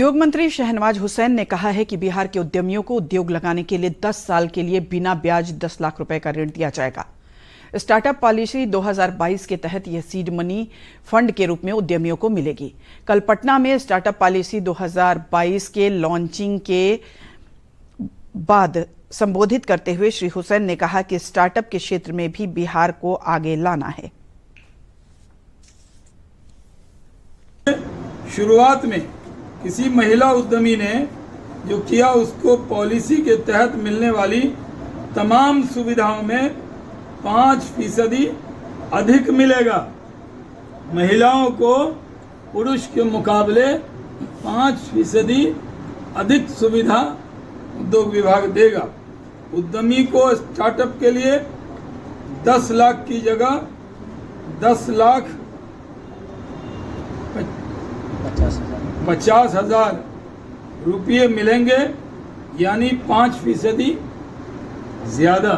उद्योग मंत्री शहनवाज हुसैन ने कहा है कि बिहार के उद्यमियों को उद्योग लगाने के लिए 10 साल के लिए बिना ब्याज 10 लाख रुपए का ऋण दिया जाएगा। स्टार्टअप पॉलिसी 2022 के तहत यह सीड मनी फंड के रूप में उद्यमियों को मिलेगी। कल पटना में स्टार्टअप पॉलिसी 2022 के लॉन्चिंग के बाद संबोधित करते हुए श्री हुसैन ने कहा कि स्टार्टअप के क्षेत्र में भी बिहार को आगे लाना है। शुरुआत में किसी महिला उद्यमी ने जो किया उसको पॉलिसी के तहत मिलने वाली तमाम सुविधाओं में 5% अधिक मिलेगा। महिलाओं को पुरुष के मुकाबले 5% अधिक सुविधा उद्योग विभाग देगा। उद्यमी को स्टार्टअप के लिए 10 लाख की जगह 10,50,000 रुपये मिलेंगे, यानी 5% ज्यादा।